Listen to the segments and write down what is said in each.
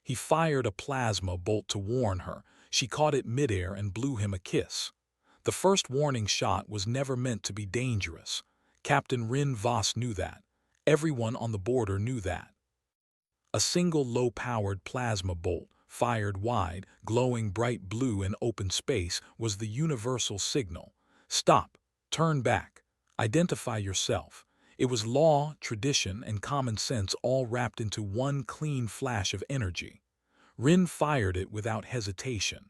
He fired a plasma bolt to warn her. She caught it midair and blew him a kiss. The first warning shot was never meant to be dangerous. Captain Rin Voss knew that. Everyone on the border knew that. A single low-powered plasma bolt, fired wide, glowing bright blue in open space, was the universal signal. Stop. Turn back. Identify yourself. It was law, tradition, and common sense all wrapped into one clean flash of energy. Rin fired it without hesitation.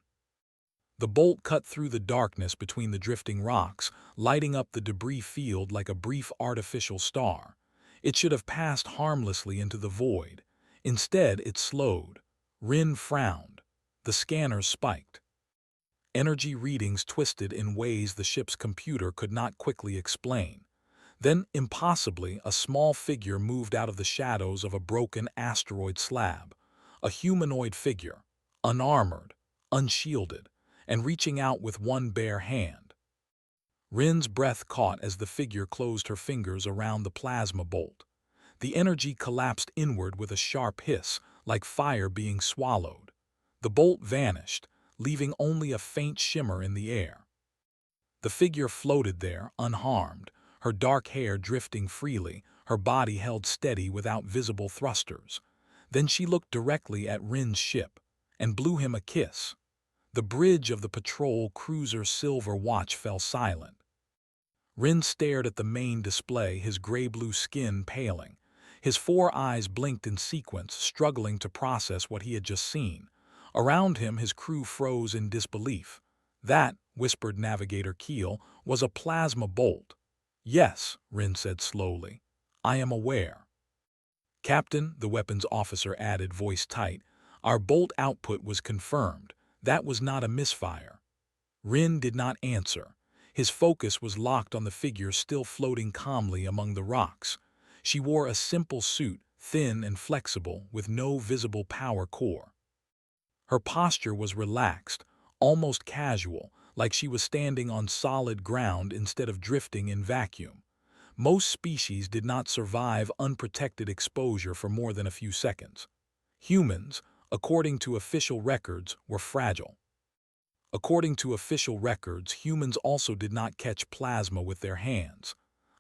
The bolt cut through the darkness between the drifting rocks, lighting up the debris field like a brief artificial star. It should have passed harmlessly into the void. Instead, it slowed. Rin frowned. The scanners spiked. Energy readings twisted in ways the ship's computer could not quickly explain. Then, impossibly, a small figure moved out of the shadows of a broken asteroid slab. A humanoid figure, unarmored, unshielded, and reaching out with one bare hand. Rin's breath caught as the figure closed her fingers around the plasma bolt. The energy collapsed inward with a sharp hiss, like fire being swallowed. The bolt vanished, leaving only a faint shimmer in the air. The figure floated there, unharmed, her dark hair drifting freely, her body held steady without visible thrusters. Then she looked directly at Rin's ship, and blew him a kiss. The bridge of the patrol cruiser's silver watch fell silent. Rin stared at the main display, his gray-blue skin paling. His four eyes blinked in sequence, struggling to process what he had just seen. Around him, his crew froze in disbelief. That, whispered Navigator Keel, was a plasma bolt. Yes, Rin said slowly. I am aware. Captain, the weapons officer added, voice tight, our bolt output was confirmed. That was not a misfire. Rin did not answer. His focus was locked on the figure still floating calmly among the rocks. She wore a simple suit, thin and flexible, with no visible power core. Her posture was relaxed, almost casual, like she was standing on solid ground instead of drifting in vacuum. Most species did not survive unprotected exposure for more than a few seconds. Humans, according to official records, were fragile. According to official records, humans also did not catch plasma with their hands.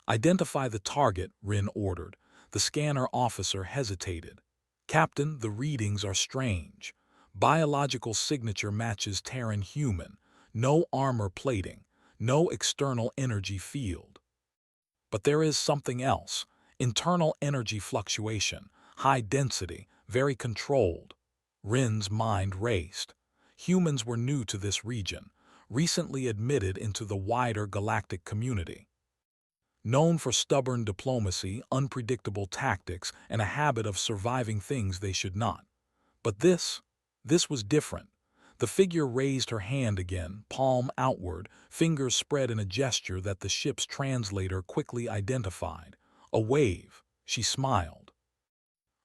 Identify the target, Rin ordered. The scanner officer hesitated. Captain, the readings are strange. Biological signature matches Terran human. No armor plating. No external energy field. But there is something else. Internal energy fluctuation. High density. Very controlled. Rin's mind raced. Humans were new to this region, recently admitted into the wider galactic community. Known for stubborn diplomacy, unpredictable tactics, and a habit of surviving things they should not. But this was different. The figure raised her hand again, palm outward, fingers spread in a gesture that the ship's translator quickly identified. A wave. She smiled.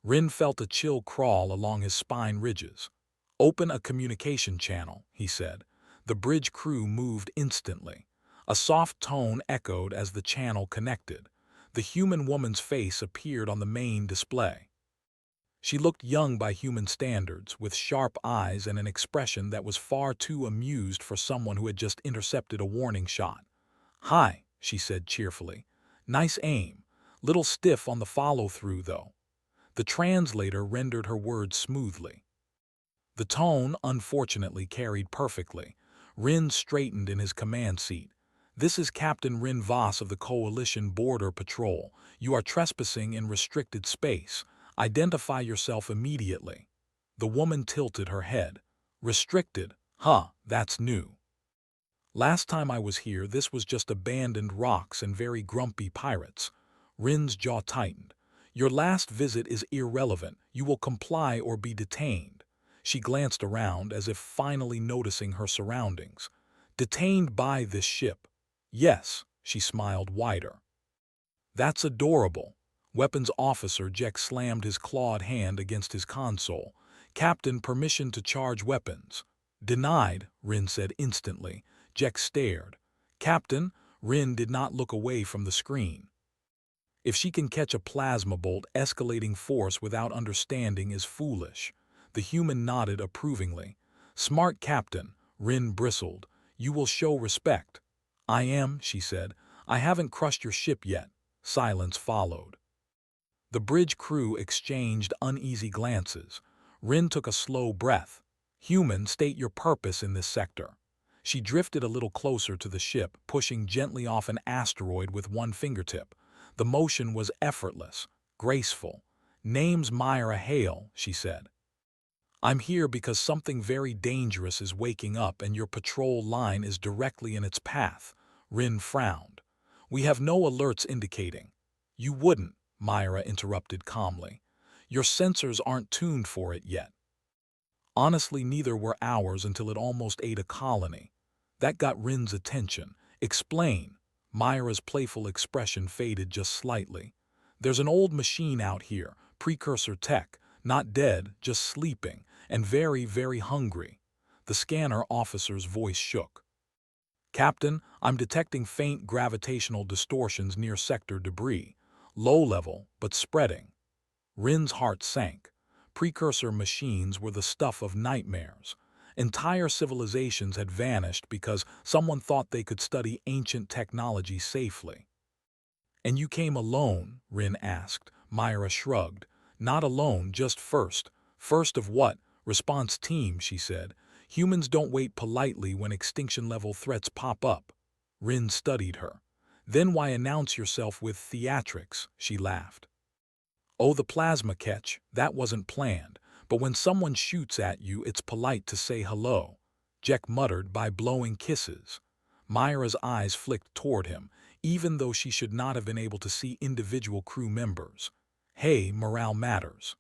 Rin felt a chill crawl along his spine ridges. Open a communication channel, he said. The bridge crew moved instantly. A soft tone echoed as the channel connected. The human woman's face appeared on the main display. She looked young by human standards, with sharp eyes and an expression that was far too amused for someone who had just intercepted a warning shot. Hi, she said cheerfully. Nice aim. Little stiff on the follow-through, though. The translator rendered her words smoothly. The tone, unfortunately, carried perfectly. Rin straightened in his command seat. This is Captain Rin Voss of the Coalition Border Patrol. You are trespassing in restricted space. Identify yourself immediately. The woman tilted her head. Restricted? Huh, that's new. Last time I was here, this was just abandoned rocks and very grumpy pirates. Rin's jaw tightened. Your last visit is irrelevant. You will comply or be detained. She glanced around as if finally noticing her surroundings. Detained by this ship. Yes, she smiled wider. That's adorable. Weapons Officer Jack slammed his clawed hand against his console. Captain, permission to charge weapons. Denied, Rin said instantly. Jack stared. Captain, Rin did not look away from the screen. If she can catch a plasma bolt, escalating force without understanding is foolish. The human nodded approvingly. "Smart captain," Rin bristled. "You will show respect." "I am," she said. "I haven't crushed your ship yet." Silence followed. The bridge crew exchanged uneasy glances. Rin took a slow breath. "Human, state your purpose in this sector." She drifted a little closer to the ship, pushing gently off an asteroid with one fingertip. The motion was effortless, graceful. "Name's Myra Hale," she said. "I'm here because something very dangerous is waking up and your patrol line is directly in its path." Rin frowned. "We have no alerts indicating." "You wouldn't," Myra interrupted calmly. "Your sensors aren't tuned for it yet." Honestly, neither were ours until it almost ate a colony. That got Rin's attention. "Explain." Myra's playful expression faded just slightly. "There's an old machine out here, precursor tech, not dead, just sleeping, and very, very hungry." The scanner officer's voice shook. "Captain, I'm detecting faint gravitational distortions near sector debris. Low level, but spreading." Rin's heart sank. Precursor machines were the stuff of nightmares. Entire civilizations had vanished because someone thought they could study ancient technology safely. "And you came alone?" Rin asked. Myra shrugged. "Not alone, just first." "First of what?" "Response team," she said. "Humans don't wait politely when extinction-level threats pop up." Rin studied her. "Then why announce yourself with theatrics?" She laughed. "Oh, the plasma catch, that wasn't planned. But when someone shoots at you, it's polite to say hello." Jack muttered, "by blowing kisses." Myra's eyes flicked toward him, even though she should not have been able to see individual crew members. "Hey, morale matters."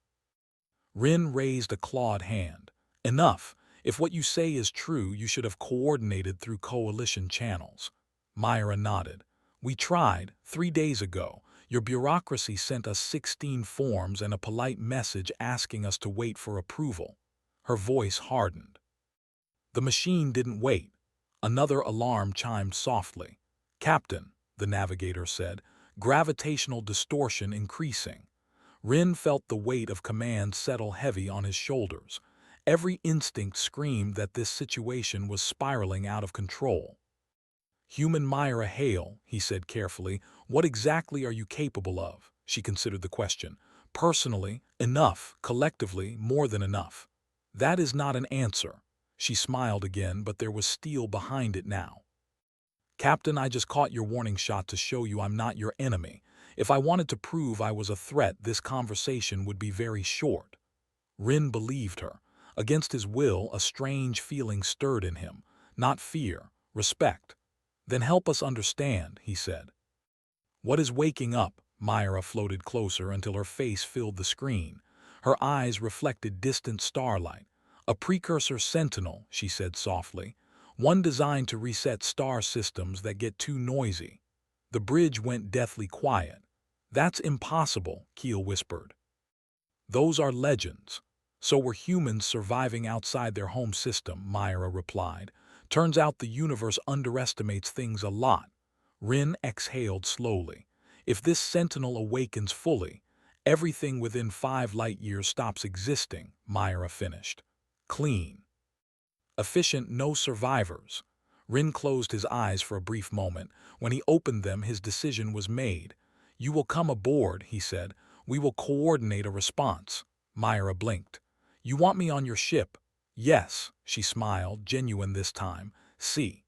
Rin raised a clawed hand. "Enough. If what you say is true, you should have coordinated through coalition channels." Myra nodded. "We tried, 3 days ago. Your bureaucracy sent us 16 forms and a polite message asking us to wait for approval." Her voice hardened. The machine didn't wait. Another alarm chimed softly. "Captain," the navigator said, "gravitational distortion increasing." Rin felt the weight of command settle heavy on his shoulders. Every instinct screamed that this situation was spiraling out of control. "Human Myra Hale," he said carefully, "what exactly are you capable of?" She considered the question. "Personally, enough. Collectively, more than enough." "That is not an answer." She smiled again, but there was steel behind it now. "Captain, I just caught your warning shot to show you I'm not your enemy. If I wanted to prove I was a threat, this conversation would be very short." Rin believed her. Against his will, a strange feeling stirred in him. Not fear, respect. "Then help us understand," he said. "What is waking up?" Myra floated closer until her face filled the screen. Her eyes reflected distant starlight. "A precursor sentinel," she said softly. "One designed to reset star systems that get too noisy." The bridge went deathly quiet. "That's impossible," Keel whispered. "Those are legends." "So were humans surviving outside their home system," Myra replied. "Turns out the universe underestimates things a lot." Rin exhaled slowly. "If this sentinel awakens fully, everything within 5 light-years stops existing," Myra finished. "Clean. Efficient, no survivors." Rin closed his eyes for a brief moment. When he opened them, his decision was made. "You will come aboard," he said. "We will coordinate a response." Myra blinked. "You want me on your ship?" "Yes," she smiled, genuine this time. "See.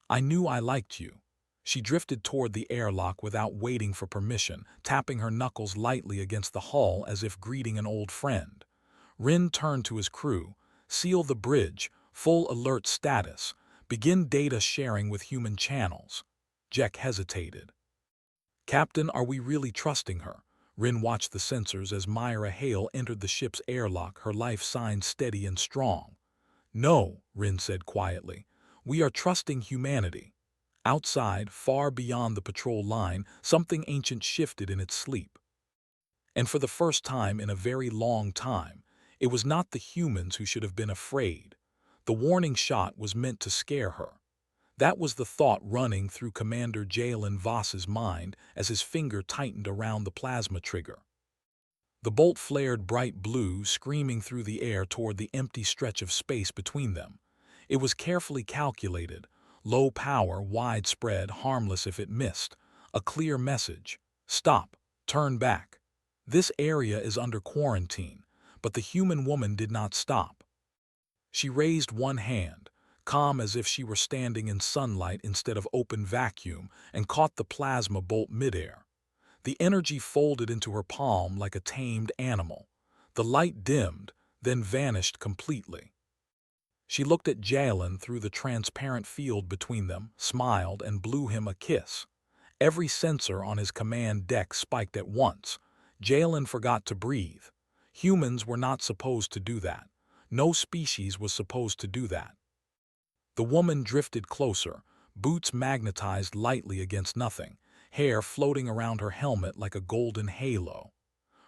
I knew I liked you." She drifted toward the airlock without waiting for permission, tapping her knuckles lightly against the hull as if greeting an old friend. Rin turned to his crew. "Seal the bridge. Full alert status. Begin data sharing with human channels." Jack hesitated. "Captain, are we really trusting her?" Rin watched the sensors as Myra Hale entered the ship's airlock, her life signs steady and strong. "No," Rin said quietly. "We are trusting humanity." Outside, far beyond the patrol line, something ancient shifted in its sleep. And for the first time in a very long time, it was not the humans who should have been afraid. The warning shot was meant to scare her. That was the thought running through Commander Jalen Voss's mind as his finger tightened around the plasma trigger. The bolt flared bright blue, screaming through the air toward the empty stretch of space between them. It was carefully calculated, low power, widespread, harmless if it missed. A clear message. Stop. Turn back. This area is under quarantine, but the human woman did not stop. She raised one hand, calm as if she were standing in sunlight instead of open vacuum, and caught the plasma bolt midair. The energy folded into her palm like a tamed animal. The light dimmed, then vanished completely. She looked at Jalen through the transparent field between them, smiled, and blew him a kiss. Every sensor on his command deck spiked at once. Jalen forgot to breathe. Humans were not supposed to do that. No species was supposed to do that. The woman drifted closer, boots magnetized lightly against nothing, hair floating around her helmet like a golden halo.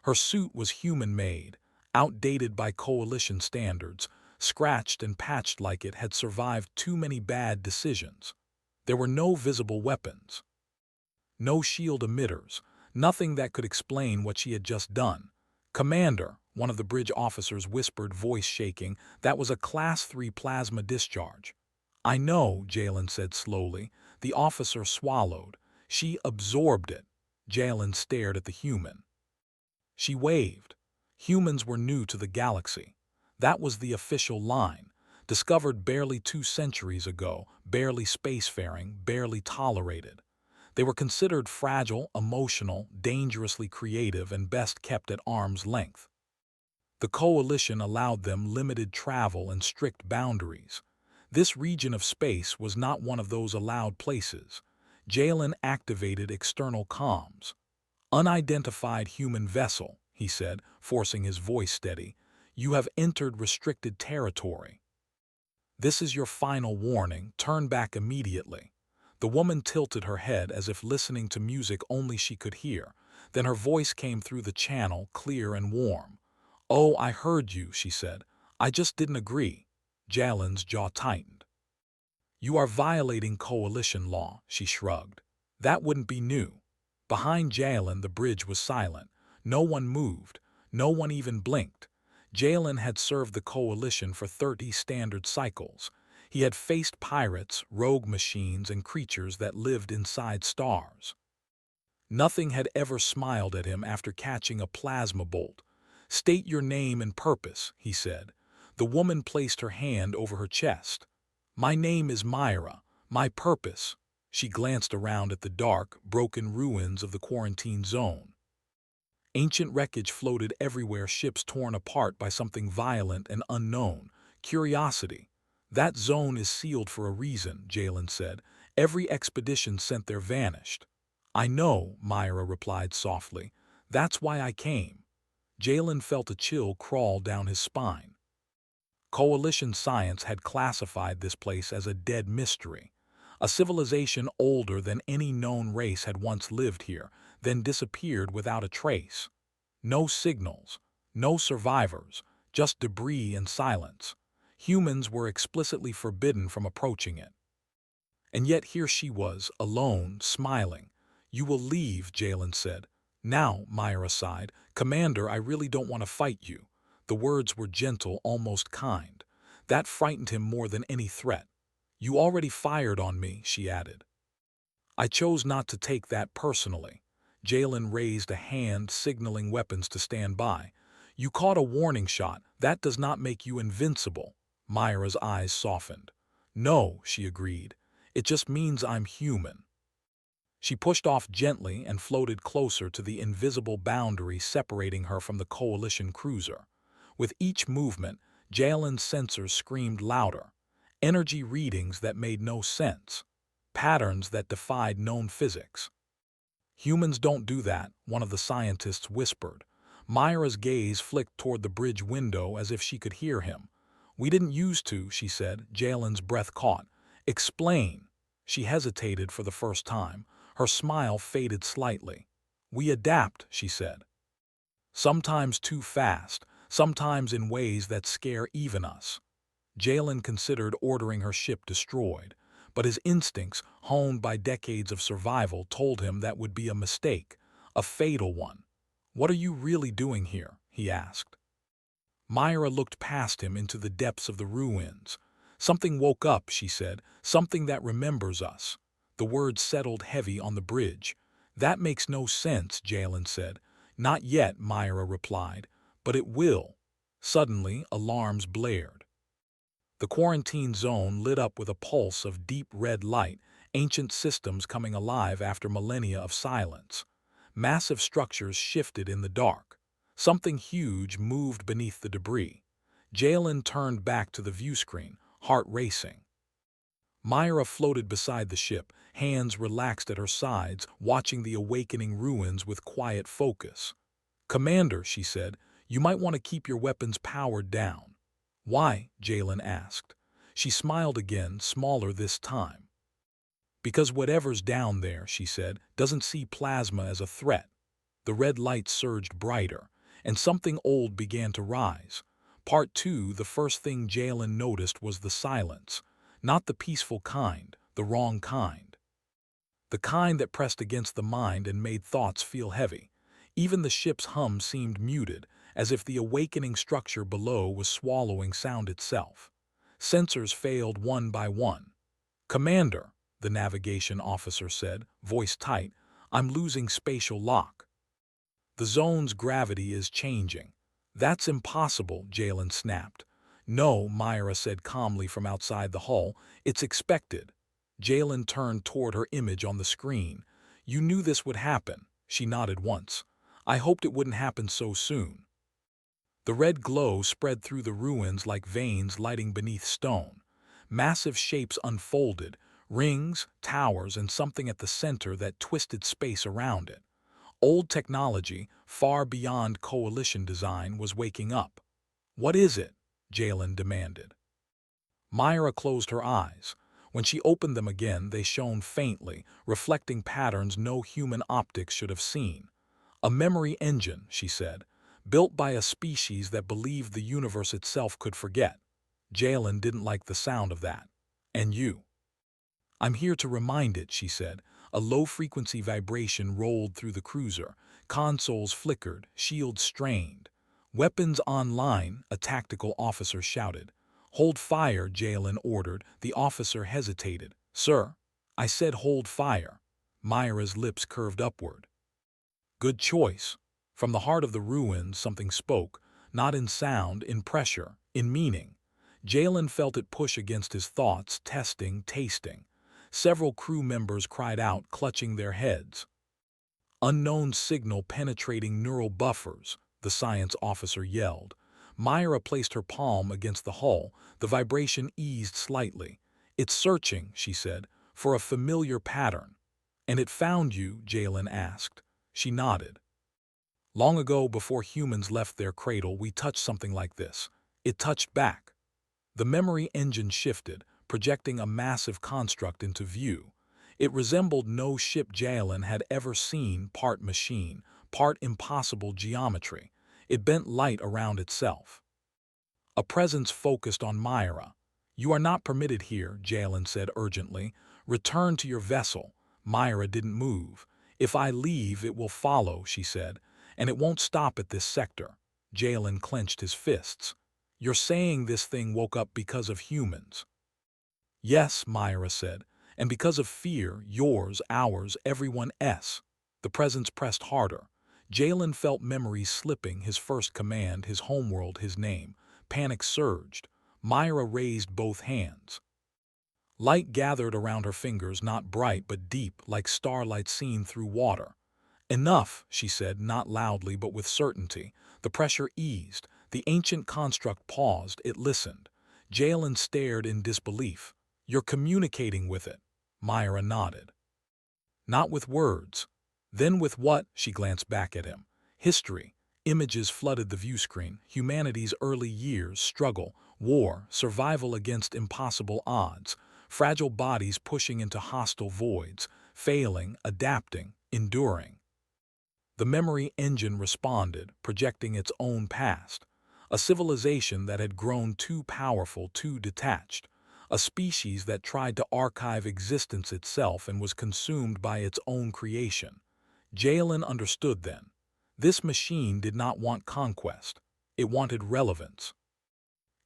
Her suit was human-made, outdated by coalition standards, scratched and patched like it had survived too many bad decisions. There were no visible weapons, no shield emitters, nothing that could explain what she had just done. "Commander," one of the bridge officers whispered, voice shaking, "that was a Class 3 plasma discharge." "I know," Jalen said slowly. The officer swallowed. "She absorbed it." Jalen stared at the human. She waved. Humans were new to the galaxy. That was the official line. Discovered barely 2 centuries ago, barely spacefaring, barely tolerated. They were considered fragile, emotional, dangerously creative, and best kept at arm's length. The coalition allowed them limited travel and strict boundaries. This region of space was not one of those allowed places. Jalen activated external comms. "Unidentified human vessel," he said, forcing his voice steady. "You have entered restricted territory. This is your final warning. Turn back immediately." The woman tilted her head as if listening to music only she could hear. Then her voice came through the channel, clear and warm. "Oh, I heard you," she said. "I just didn't agree." Jalen's jaw tightened. "You are violating coalition law," she shrugged. "That wouldn't be new." Behind Jalen, the bridge was silent. No one moved. No one even blinked. Jalen had served the coalition for 30 standard cycles. He had faced pirates, rogue machines, and creatures that lived inside stars. Nothing had ever smiled at him after catching a plasma bolt. "State your name and purpose," he said. The woman placed her hand over her chest. "My name is Myra. My purpose." She glanced around at the dark, broken ruins of the quarantine zone. Ancient wreckage floated everywhere, ships torn apart by something violent and unknown. "Curiosity." "That zone is sealed for a reason," Jalen said. "Every expedition sent there vanished." "I know," Myra replied softly. "That's why I came." Jalen felt a chill crawl down his spine. Coalition science had classified this place as a dead mystery. A civilization older than any known race had once lived here, then disappeared without a trace. No signals, no survivors, just debris and silence. Humans were explicitly forbidden from approaching it. And yet here she was, alone, smiling. "You will leave," Jalen said. "Now," Myra sighed. "Commander, I really don't want to fight you." The words were gentle, almost kind. That frightened him more than any threat. "You already fired on me," she added. "I chose not to take that personally." Jalen raised a hand, signaling weapons to stand by. "You caught a warning shot. That does not make you invincible." Myra's eyes softened. "No," she agreed. "It just means I'm human." She pushed off gently and floated closer to the invisible boundary separating her from the coalition cruiser. With each movement, Jalen's sensors screamed louder. Energy readings that made no sense. Patterns that defied known physics. "Humans don't do that," one of the scientists whispered. Myra's gaze flicked toward the bridge window as if she could hear him. "We didn't used to," she said. Jalen's breath caught. "Explain." She hesitated for the first time. Her smile faded slightly. "We adapt," she said. "Sometimes too fast, sometimes in ways that scare even us." Jalen considered ordering her ship destroyed, but his instincts, honed by decades of survival, told him that would be a mistake, a fatal one. "What are you really doing here?" he asked. Myra looked past him into the depths of the ruins. "Something woke up," she said, "something that remembers us." The words settled heavy on the bridge. "That makes no sense," Jalen said. "Not yet," Myra replied, "but it will." Suddenly, alarms blared. The quarantine zone lit up with a pulse of deep red light, ancient systems coming alive after millennia of silence. Massive structures shifted in the dark. Something huge moved beneath the debris. Jalen turned back to the view screen, heart racing. Myra floated beside the ship, hands relaxed at her sides, watching the awakening ruins with quiet focus. "Commander," she said, "you might want to keep your weapons powered down." "Why?" Jalen asked. She smiled again, smaller this time. "Because whatever's down there," she said, "doesn't see plasma as a threat." The red light surged brighter, and something old began to rise. Part 2, the first thing Jalen noticed was the silence. Not the peaceful kind, the wrong kind. The kind that pressed against the mind and made thoughts feel heavy. Even the ship's hum seemed muted, as if the awakening structure below was swallowing sound itself. Sensors failed one by one. "Commander," the navigation officer said, voice tight, "I'm losing spatial lock." "The zone's gravity is changing." "That's impossible," Jalen snapped. "No," Myra said calmly from outside the hull, "it's expected." Jalen turned toward her image on the screen. "You knew this would happen." She nodded once. "I hoped it wouldn't happen so soon." The red glow spread through the ruins like veins lighting beneath stone. Massive shapes unfolded, rings, towers, and something at the center that twisted space around it. Old technology, far beyond coalition design, was waking up. "What is it?" Jalen demanded. Myra closed her eyes. When she opened them again, they shone faintly, reflecting patterns no human optics should have seen. "A memory engine," she said, "built by a species that believed the universe itself could forget." Jalen didn't like the sound of that. "And you?" "I'm here to remind it," she said. A low-frequency vibration rolled through the cruiser. Consoles flickered, shields strained. "Weapons online," a tactical officer shouted. "Hold fire," Jalen ordered. The officer hesitated. "Sir?" "I said hold fire." Myra's lips curved upward. "Good choice." From the heart of the ruins, something spoke, not in sound, in pressure, in meaning. Jalen felt it push against his thoughts, testing, tasting. Several crew members cried out, clutching their heads. "Unknown signal penetrating neural buffers," the science officer yelled. Myra placed her palm against the hull. The vibration eased slightly. "It's searching," she said, "for a familiar pattern." "And it found you?" Jalen asked. She nodded. "Long ago, before humans left their cradle, we touched something like this. It touched back." The memory engine shifted, projecting a massive construct into view. It resembled no ship Jalen had ever seen, part machine, part impossible geometry. It bent light around itself. A presence focused on Myra. "You are not permitted here," Jalen said urgently. "Return to your vessel." Myra didn't move. "If I leave, it will follow," she said. "And it won't stop at this sector." Jalen clenched his fists. "You're saying this thing woke up because of humans?" "Yes," Myra said, "and because of fear, yours, ours, everyone's." The presence pressed harder. Jalen felt memories slipping, his first command, his homeworld, his name. Panic surged. Myra raised both hands. Light gathered around her fingers, not bright but deep, like starlight seen through water. "Enough," she said, not loudly but with certainty. The pressure eased. The ancient construct paused. It listened. Jalen stared in disbelief. "You're communicating with it." Myra nodded. "Not with words." "Then with what?" She glanced back at him. "History." Images flooded the view screen. Humanity's early years, struggle, war, survival against impossible odds. Fragile bodies pushing into hostile voids, failing, adapting, enduring. The memory engine responded, projecting its own past. A civilization that had grown too powerful, too detached. A species that tried to archive existence itself and was consumed by its own creation. Jalen understood then. This machine did not want conquest. It wanted relevance.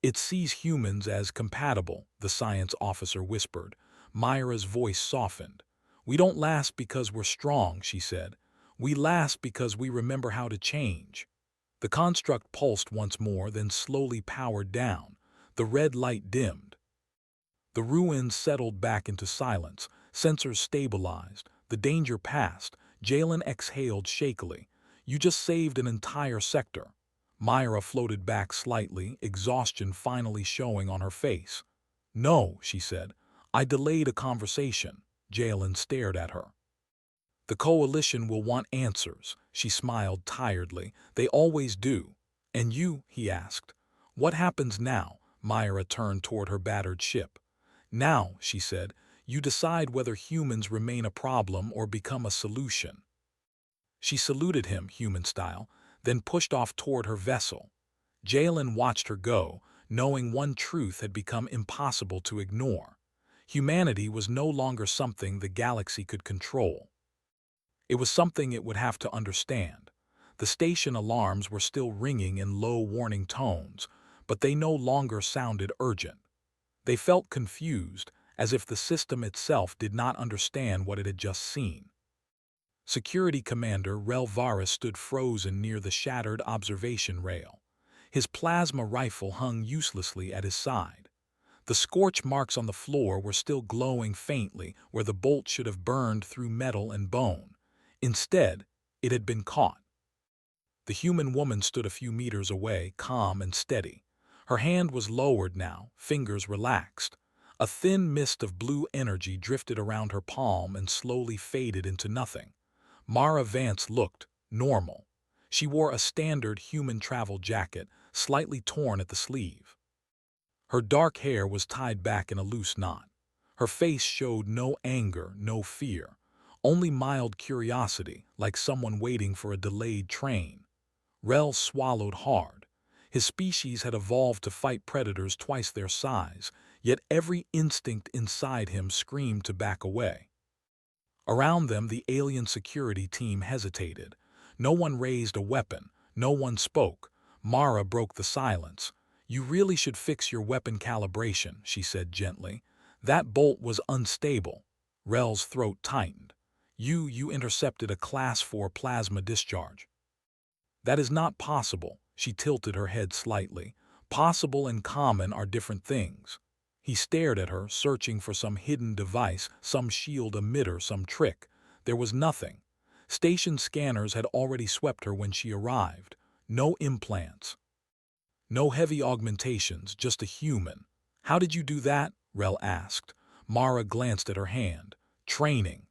It sees humans as compatible, the science officer whispered. Myra's voice softened. We don't last because we're strong, she said. We last because we remember how to change. The construct pulsed once more, then slowly powered down. The red light dimmed. The ruins settled back into silence. Sensors stabilized. The danger passed. Jalen exhaled shakily. You just saved an entire sector. Myra floated back slightly, exhaustion finally showing on her face. No, she said. I delayed a conversation. Jalen stared at her. The coalition will want answers. She smiled tiredly. They always do. And you, he asked. What happens now? Myra turned toward her battered ship. Now, she said, you decide whether humans remain a problem or become a solution. She saluted him, human style, then pushed off toward her vessel. Jalen watched her go, knowing one truth had become impossible to ignore. Humanity was no longer something the galaxy could control. It was something it would have to understand. The station alarms were still ringing in low warning tones, but they no longer sounded urgent. They felt confused, as if the system itself did not understand what it had just seen. Security Commander Rel Varus stood frozen near the shattered observation rail. His plasma rifle hung uselessly at his side. The scorch marks on the floor were still glowing faintly where the bolt should have burned through metal and bone. Instead, it had been caught. The human woman stood a few meters away, calm and steady. Her hand was lowered now, fingers relaxed. A thin mist of blue energy drifted around her palm and slowly faded into nothing. Mara Vance looked normal. She wore a standard human travel jacket, slightly torn at the sleeve. Her dark hair was tied back in a loose knot. Her face showed no anger, no fear, only mild curiosity, like someone waiting for a delayed train. Rel swallowed hard. His species had evolved to fight predators twice their size, yet every instinct inside him screamed to back away. Around them, the alien security team hesitated. No one raised a weapon. No one spoke. Mara broke the silence. You really should fix your weapon calibration, she said gently. That bolt was unstable. Rel's throat tightened. You intercepted a Class 4 plasma discharge. That is not possible. She tilted her head slightly. Possible and common are different things. He stared at her, searching for some hidden device, some shield emitter, some trick. There was nothing. Station scanners had already swept her when she arrived. No implants. No heavy augmentations, just a human. How did you do that? Rel asked. Mara glanced at her hand. Training.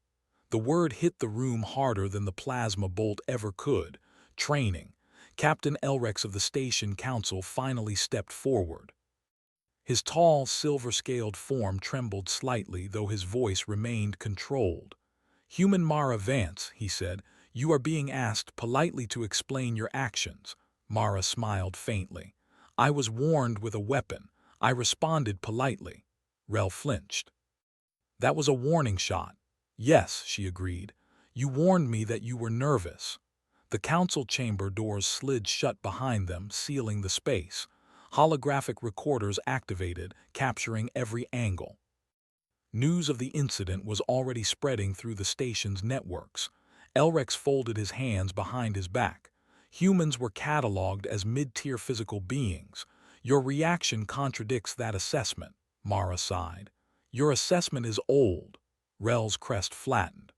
The word hit the room harder than the plasma bolt ever could. Training. Captain Elrex of the Station Council finally stepped forward. His tall, silver-scaled form trembled slightly, though his voice remained controlled. Human Mara Vance, he said, you are being asked politely to explain your actions. Mara smiled faintly. I was warned with a weapon. I responded politely. Rel flinched. That was a warning shot. Yes, she agreed. You warned me that you were nervous. The council chamber doors slid shut behind them, sealing the space. Holographic recorders activated, capturing every angle. News of the incident was already spreading through the station's networks. Elrex folded his hands behind his back. Humans were cataloged as mid-tier physical beings. Your reaction contradicts that assessment, Mara sighed. Your assessment is old. Rel's crest flattened.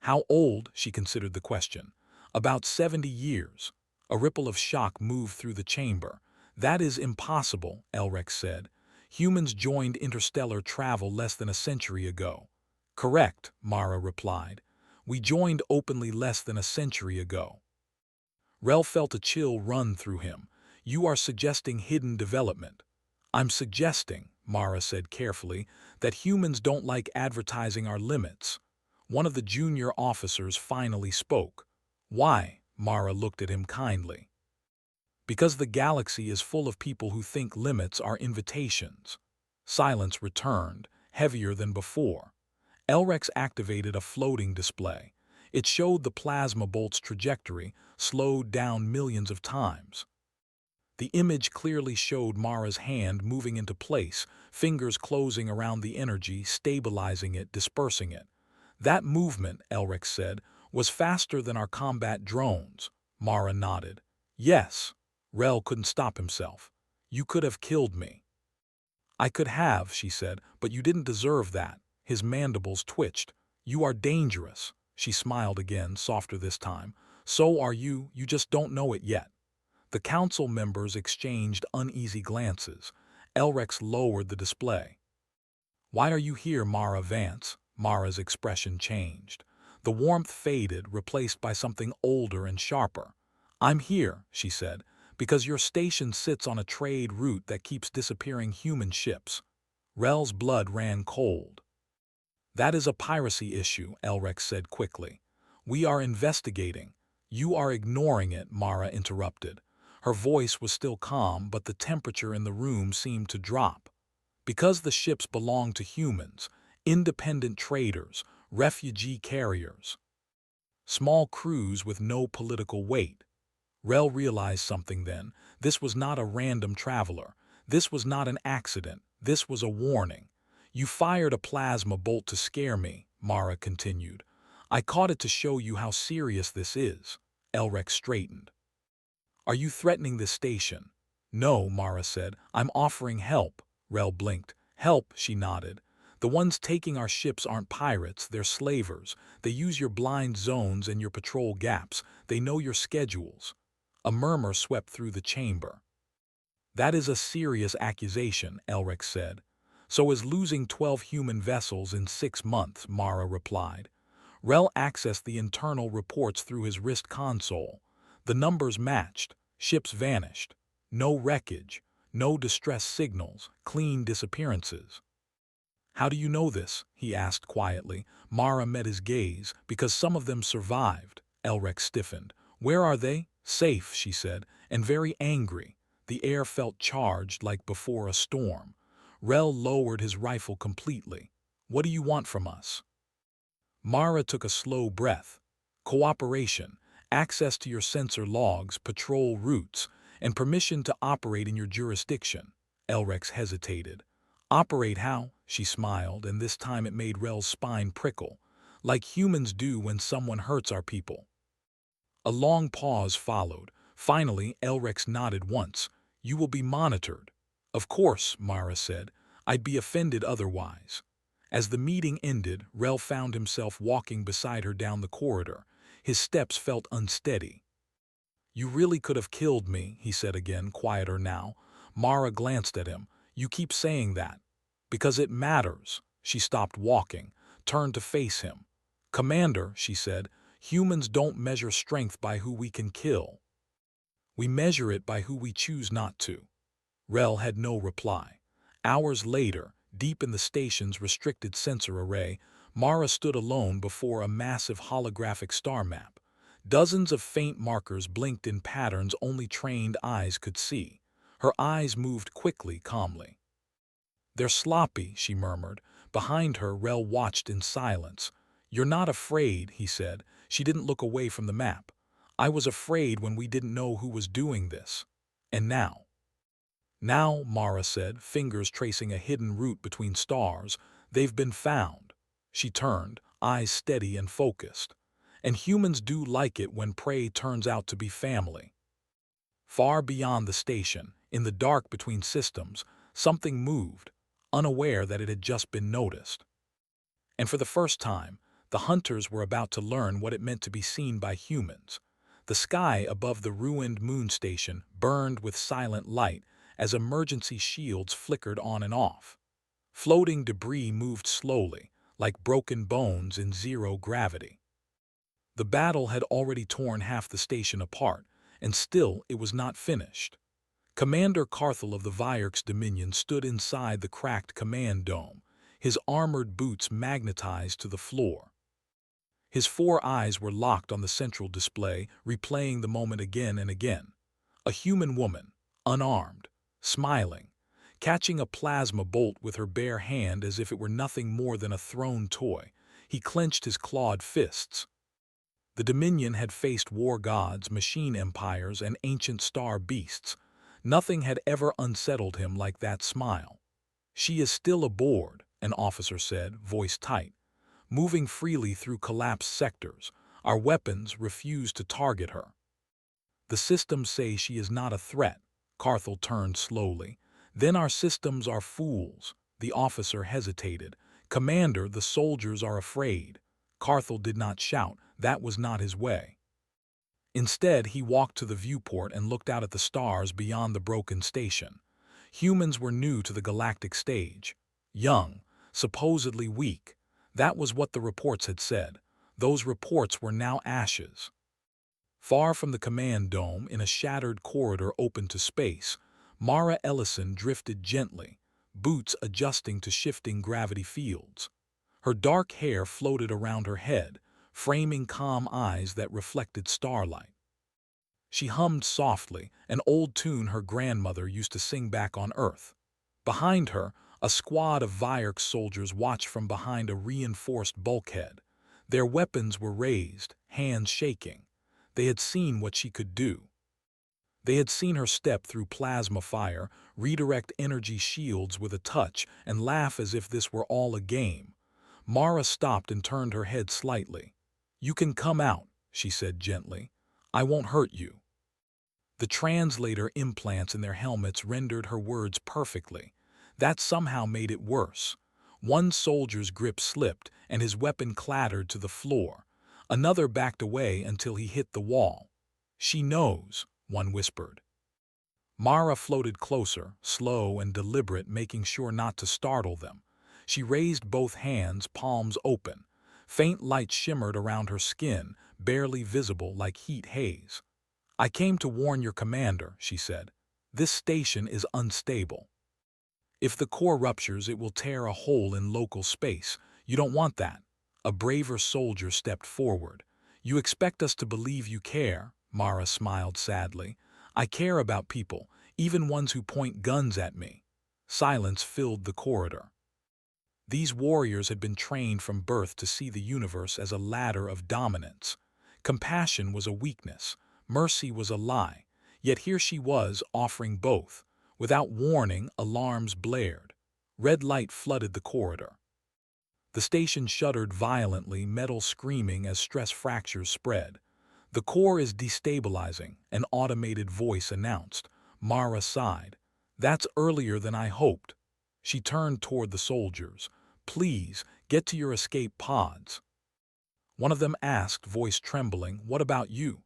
How old? She considered the question. About 70 years. A ripple of shock moved through the chamber. That is impossible, Elrex said. Humans joined interstellar travel less than a century ago. Correct, Mara replied. We joined openly less than a century ago. Rel felt a chill run through him. You are suggesting hidden development. I'm suggesting, Mara said carefully, that humans don't like advertising our limits. One of the junior officers finally spoke. Why? Mara looked at him kindly. Because the galaxy is full of people who think limits are invitations. Silence returned, heavier than before. Elrex activated a floating display. It showed the plasma bolt's trajectory, slowed down millions of times. The image clearly showed Mara's hand moving into place, fingers closing around the energy, stabilizing it, dispersing it. That movement, Elric said, was faster than our combat drones. Mara nodded. Yes. Rel couldn't stop himself. You could have killed me. I could have, she said, but you didn't deserve that. His mandibles twitched. You are dangerous. She smiled again, softer this time. So are you just don't know it yet. The council members exchanged uneasy glances. Elrex lowered the display. Why are you here, Mara Vance? Mara's expression changed. The warmth faded, replaced by something older and sharper. I'm here, she said, because your station sits on a trade route that keeps disappearing human ships. Rel's blood ran cold. That is a piracy issue, Elrex said quickly. We are investigating. You are ignoring it, Mara interrupted. Her voice was still calm, but the temperature in the room seemed to drop. Because the ships belong to humans, independent traders, refugee carriers, small crews with no political weight. Rel realized something then. This was not a random traveler. This was not an accident. This was a warning. You fired a plasma bolt to scare me, Mara continued. I caught it to show you how serious this is. Elrex straightened. Are you threatening this station? No, Mara said. I'm offering help. Rel blinked. Help, she nodded. The ones taking our ships aren't pirates, they're slavers. They use your blind zones and your patrol gaps. They know your schedules. A murmur swept through the chamber. That is a serious accusation, Elric said. So is losing 12 human vessels in 6 months, Mara replied. Rel accessed the internal reports through his wrist console. The numbers matched. Ships vanished. No wreckage. No distress signals. Clean disappearances. How do you know this? He asked quietly. Mara met his gaze. Because some of them survived. Elric stiffened. Where are they? Safe, she said, and very angry. The air felt charged like before a storm. Rel lowered his rifle completely. What do you want from us? Mara took a slow breath. Cooperation, access to your sensor logs, patrol routes, and permission to operate in your jurisdiction. Elrex hesitated. Operate how? She smiled, and this time it made Rel's spine prickle. Like humans do when someone hurts our people. A long pause followed. Finally, Elrex nodded once. You will be monitored. Of course, Mara said. I'd be offended otherwise. As the meeting ended, Rel found himself walking beside her down the corridor. His steps felt unsteady. You really could have killed me, he said again, quieter now. Mara glanced at him. You keep saying that. Because it matters. She stopped walking, turned to face him. Commander, she said, humans don't measure strength by who we can kill. We measure it by who we choose not to. Rel had no reply. Hours later, deep in the station's restricted sensor array, Mara stood alone before a massive holographic star map. Dozens of faint markers blinked in patterns only trained eyes could see. Her eyes moved quickly, calmly. They're sloppy, she murmured. Behind her, Rel watched in silence. You're not afraid, he said. She didn't look away from the map. I was afraid when we didn't know who was doing this. And now? Now, Mara said, fingers tracing a hidden route between stars, they've been found. She turned, eyes steady and focused. And humans do like it when prey turns out to be family. Far beyond the station, in the dark between systems, something moved, unaware that it had just been noticed. And for the first time, the hunters were about to learn what it meant to be seen by humans. The sky above the ruined moon station burned with silent light as emergency shields flickered on and off. Floating debris moved slowly, like broken bones in zero gravity. The battle had already torn half the station apart, and still it was not finished. Commander Carthel of the Vierk's Dominion stood inside the cracked command dome, his armored boots magnetized to the floor. His 4 eyes were locked on the central display, replaying the moment again and again. A human woman, unarmed, smiling, catching a plasma bolt with her bare hand as if it were nothing more than a thrown toy. He clenched his clawed fists. The Dominion had faced war gods, machine empires, and ancient star beasts. Nothing had ever unsettled him like that smile. "She is still aboard," an officer said, voice tight, "moving freely through collapsed sectors. Our weapons refuse to target her." "The systems say she is not a threat." Carthel turned slowly. "Then our systems are fools." The officer hesitated. "Commander, the soldiers are afraid." Carthel did not shout. That was not his way. Instead, he walked to the viewport and looked out at the stars beyond the broken station. Humans were new to the galactic stage. Young, supposedly weak. That was what the reports had said. Those reports were now ashes. Far from the command dome, in a shattered corridor open to space, Mara Ellison drifted gently, boots adjusting to shifting gravity fields. Her dark hair floated around her head, framing calm eyes that reflected starlight. She hummed softly, an old tune her grandmother used to sing back on Earth. Behind her, a squad of Vierk soldiers watched from behind a reinforced bulkhead. Their weapons were raised, hands shaking. They had seen what she could do. They had seen her step through plasma fire, redirect energy shields with a touch, and laugh as if this were all a game. Mara stopped and turned her head slightly. "You can come out," she said gently. "I won't hurt you." The translator implants in their helmets rendered her words perfectly. That somehow made it worse. One soldier's grip slipped, and his weapon clattered to the floor. Another backed away until he hit the wall. "She knows," one whispered. Mara floated closer, slow and deliberate, making sure not to startle them. She raised both hands, palms open. Faint light shimmered around her skin, barely visible like heat haze. "I came to warn your commander," she said. "This station is unstable. If the core ruptures, it will tear a hole in local space. You don't want that." A braver soldier stepped forward. "You expect us to believe you care," Mara smiled sadly. "I care about people, even ones who point guns at me." Silence filled the corridor. These warriors had been trained from birth to see the universe as a ladder of dominance. Compassion was a weakness. Mercy was a lie. Yet here she was, offering both. Without warning, alarms blared. Red light flooded the corridor. The station shuddered violently, metal screaming as stress fractures spread. "The core is destabilizing," an automated voice announced. Mara sighed. "That's earlier than I hoped." She turned toward the soldiers. "Please, get to your escape pods." One of them asked, voice trembling, "What about you?"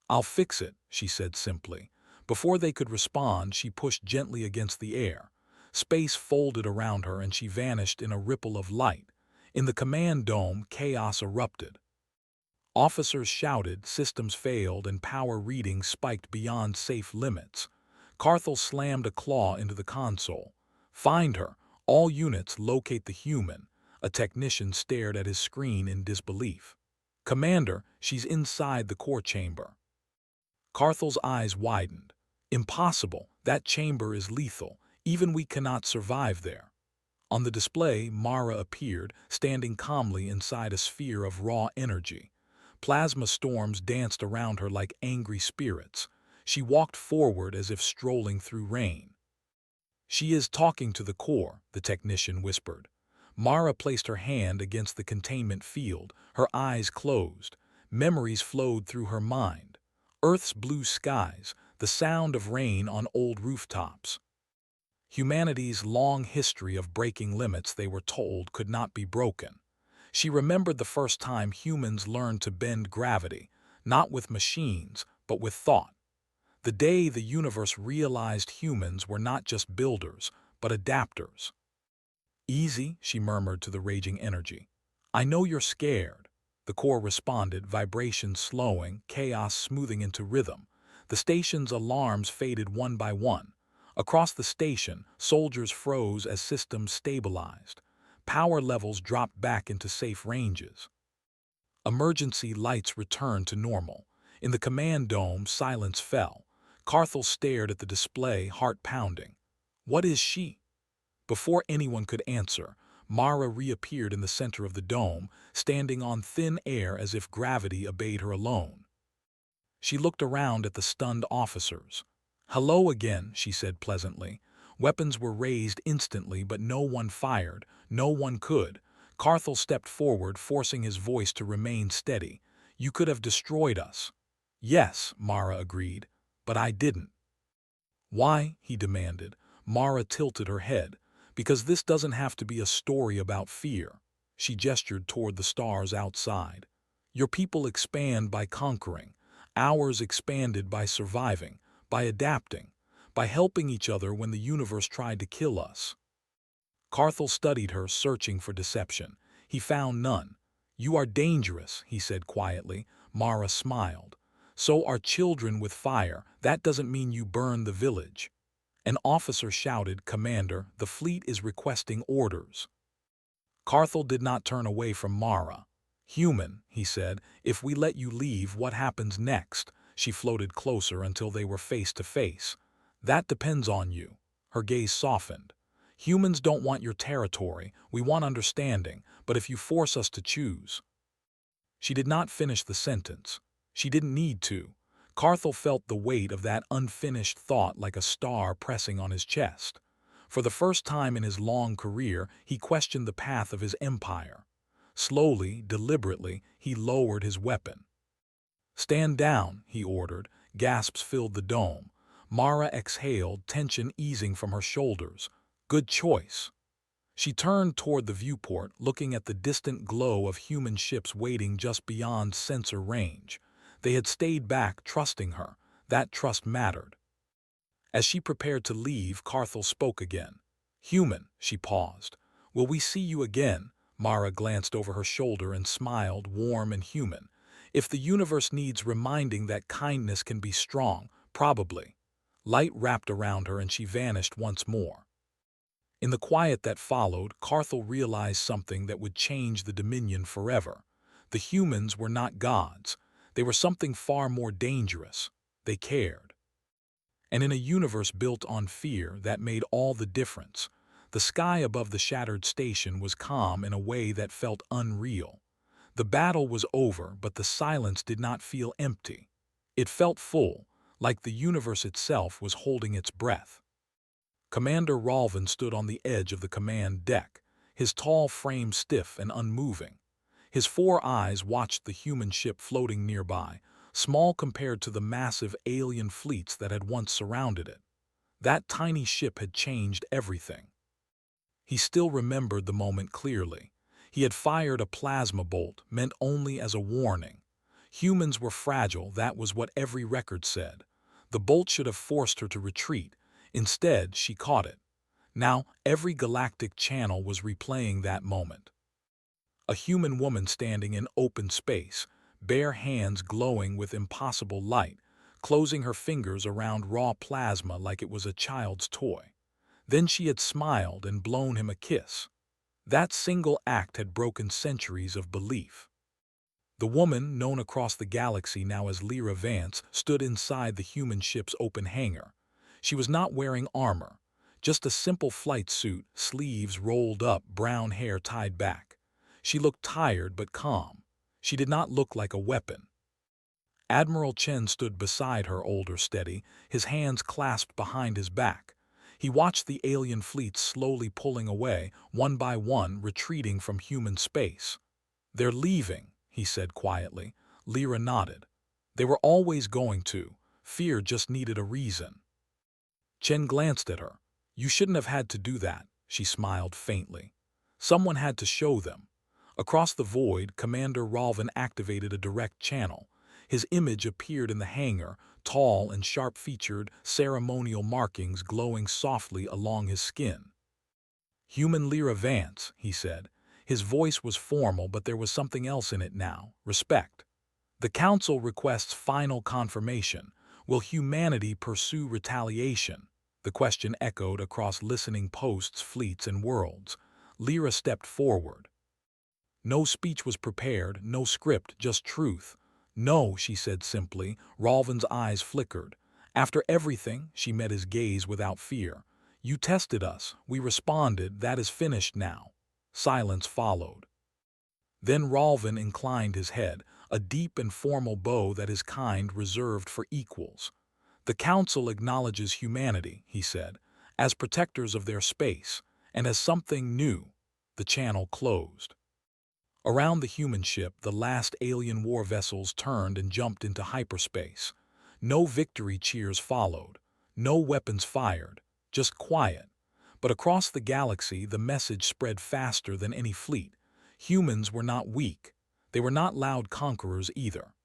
"I'll fix it," she said simply. Before they could respond, she pushed gently against the air. Space folded around her and she vanished in a ripple of light. In the command dome, chaos erupted. Officers shouted, systems failed, and power readings spiked beyond safe limits. Carthel slammed a claw into the console. "Find her. All units, locate the human." A technician stared at his screen in disbelief. "Commander, she's inside the core chamber." Carthel's eyes widened. "Impossible. That chamber is lethal. Even we cannot survive there." On the display, Mara appeared, standing calmly inside a sphere of raw energy. Plasma storms danced around her like angry spirits. She walked forward as if strolling through rain. "She is talking to the core," the technician whispered. Mara placed her hand against the containment field, her eyes closed. Memories flowed through her mind. Earth's blue skies, the sound of rain on old rooftops. Humanity's long history of breaking limits they were told could not be broken. She remembered the first time humans learned to bend gravity, not with machines, but with thought. The day the universe realized humans were not just builders, but adapters. "Easy," she murmured to the raging energy. "I know you're scared." The core responded, vibrations slowing, chaos smoothing into rhythm. The station's alarms faded one by one. Across the station, soldiers froze as systems stabilized. Power levels dropped back into safe ranges. Emergency lights returned to normal. In the command dome, silence fell. Carthel stared at the display, heart pounding. "What is she?" Before anyone could answer, Mara reappeared in the center of the dome, standing on thin air as if gravity obeyed her alone. She looked around at the stunned officers. "Hello again," she said pleasantly. Weapons were raised instantly, but no one fired. No one could. Carthel stepped forward, forcing his voice to remain steady. "You could have destroyed us." "Yes," Mara agreed, "but I didn't." "Why?" he demanded. Mara tilted her head. "Because this doesn't have to be a story about fear." She gestured toward the stars outside. "Your people expand by conquering. Ours expanded by surviving, by adapting, by helping each other when the universe tried to kill us." Carthel studied her, searching for deception. He found none. "You are dangerous," he said quietly. Mara smiled. "So are children with fire. That doesn't mean you burn the village." An officer shouted, "Commander, the fleet is requesting orders." Carthel did not turn away from Mara. "Human," he said, "if we let you leave, what happens next?" She floated closer until they were face to face. "That depends on you." Her gaze softened. "Humans don't want your territory, we want understanding, but if you force us to choose." She did not finish the sentence. She didn't need to. Carthel felt the weight of that unfinished thought like a star pressing on his chest. For the first time in his long career, he questioned the path of his empire. Slowly, deliberately, he lowered his weapon. "Stand down," he ordered. Gasps filled the dome. Mara exhaled, tension easing from her shoulders. "Good choice." She turned toward the viewport, looking at the distant glow of human ships waiting just beyond sensor range. They had stayed back, trusting her. That trust mattered. As she prepared to leave, Carthel spoke again. "Human," she paused. "Will we see you again?" Mara glanced over her shoulder and smiled, warm and human. "If the universe needs reminding that kindness can be strong, probably." Light wrapped around her and she vanished once more. In the quiet that followed, Carthel realized something that would change the Dominion forever. The humans were not gods. They were something far more dangerous. They cared. And in a universe built on fear, that made all the difference. The sky above the shattered station was calm in a way that felt unreal. The battle was over, but the silence did not feel empty. It felt full, like the universe itself was holding its breath. Commander Ralvin stood on the edge of the command deck, his tall frame stiff and unmoving. His four eyes watched the human ship floating nearby, small compared to the massive alien fleets that had once surrounded it. That tiny ship had changed everything. He still remembered the moment clearly. He had fired a plasma bolt, meant only as a warning. Humans were fragile, that was what every record said. The bolt should have forced her to retreat. Instead, she caught it. Now, every galactic channel was replaying that moment. A human woman standing in open space, bare hands glowing with impossible light, closing her fingers around raw plasma like it was a child's toy. Then she had smiled and blown him a kiss. That single act had broken centuries of belief. The woman, known across the galaxy now as Lyra Vance, stood inside the human ship's open hangar. She was not wearing armor, just a simple flight suit, sleeves rolled up, brown hair tied back. She looked tired but calm. She did not look like a weapon. Admiral Chen stood beside her, older, steady, his hands clasped behind his back. He watched the alien fleets slowly pulling away, one by one, retreating from human space. "They're leaving," he said quietly. Lyra nodded. "They were always going to. Fear just needed a reason." Chen glanced at her. "You shouldn't have had to do that," she smiled faintly. "Someone had to show them." Across the void, Commander Ralvin activated a direct channel. His image appeared in the hangar, tall and sharp-featured, ceremonial markings glowing softly along his skin. "Human Lyra Vance," he said. His voice was formal, but there was something else in it now, respect. "The Council requests final confirmation. Will humanity pursue retaliation?" The question echoed across listening posts, fleets, and worlds. Lyra stepped forward. No speech was prepared, no script, just truth. "No," she said simply. Ralvin's eyes flickered. "After everything," she met his gaze without fear. "You tested us, we responded, that is finished now." Silence followed. Then Ralvin inclined his head, a deep and formal bow that his kind reserved for equals. The Council acknowledges humanity, he said, as protectors of their space, and as something new. The channel closed. Around the human ship, the last alien war vessels turned and jumped into hyperspace. No victory cheers followed. No weapons fired. Just quiet. But across the galaxy, the message spread faster than any fleet. Humans were not weak. They were not loud conquerors either.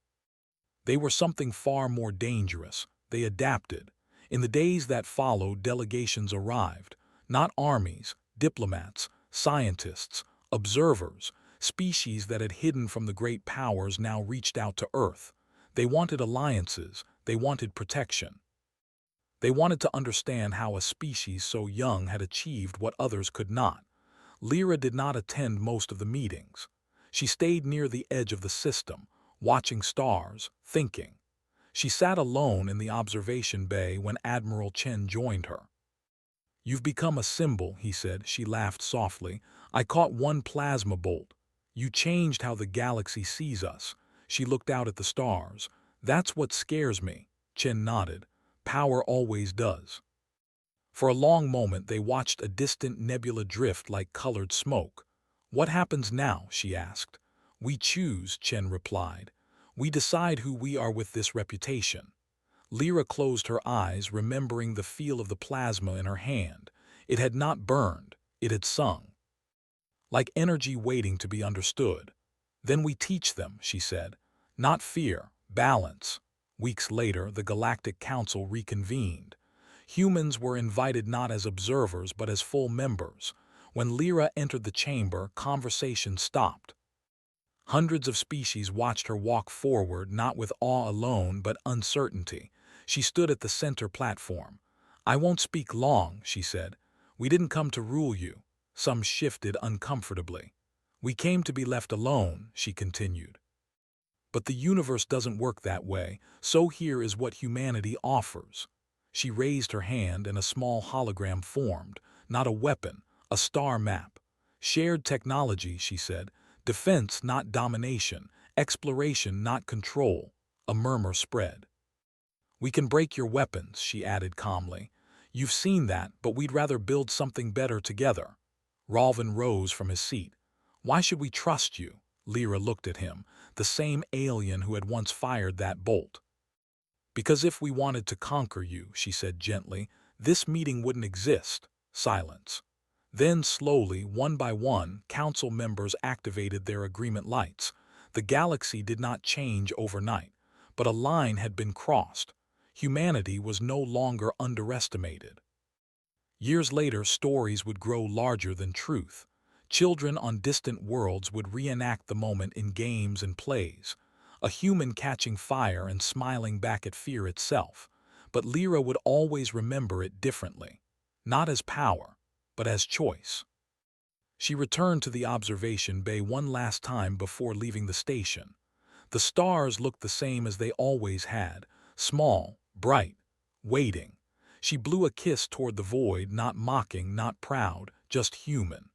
They were something far more dangerous. They adapted. In the days that followed, delegations arrived. Not armies, diplomats, scientists, observers. Species that had hidden from the great powers now reached out to Earth. They wanted alliances. They wanted protection. They wanted to understand how a species so young had achieved what others could not. Lyra did not attend most of the meetings. She stayed near the edge of the system, watching stars, thinking. She sat alone in the observation bay when Admiral Chen joined her. "You've become a symbol," he said. She laughed softly. "I caught one plasma bolt. You changed how the galaxy sees us." She looked out at the stars. "That's what scares me." Chen nodded. "Power always does." For a long moment they watched a distant nebula drift like colored smoke. "What happens now?" she asked. "We choose," Chen replied. "We decide who we are with this reputation." Lyra closed her eyes, remembering the feel of the plasma in her hand. It had not burned, it had sung. Like energy waiting to be understood. "Then we teach them," she said. "Not fear, balance." Weeks later, the Galactic Council reconvened. Humans were invited not as observers but as full members. When Lyra entered the chamber, conversation stopped. Hundreds of species watched her walk forward, not with awe alone but uncertainty. She stood at the center platform. "I won't speak long," she said. "We didn't come to rule you." Some shifted uncomfortably. "We came to be left alone," she continued. "But the universe doesn't work that way, so here is what humanity offers." She raised her hand and a small hologram formed, not a weapon, a star map. "Shared technology," she said. "Defense, not domination. Exploration, not control." A murmur spread. "We can break your weapons," she added calmly. "You've seen that, but we'd rather build something better together." Ralvin rose from his seat. "Why should we trust you?" Lyra looked at him, the same alien who had once fired that bolt. "Because if we wanted to conquer you," she said gently, "this meeting wouldn't exist." Silence. Then slowly, one by one, council members activated their agreement lights. The galaxy did not change overnight, but a line had been crossed. Humanity was no longer underestimated. Years later, stories would grow larger than truth. Children on distant worlds would reenact the moment in games and plays. A human catching fire and smiling back at fear itself. But Lyra would always remember it differently. Not as power, but as choice. She returned to the observation bay one last time before leaving the station. The stars looked the same as they always had, small, bright, waiting. She blew a kiss toward the void, not mocking, not proud, just human.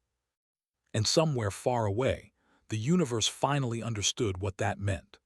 And somewhere far away, the universe finally understood what that meant.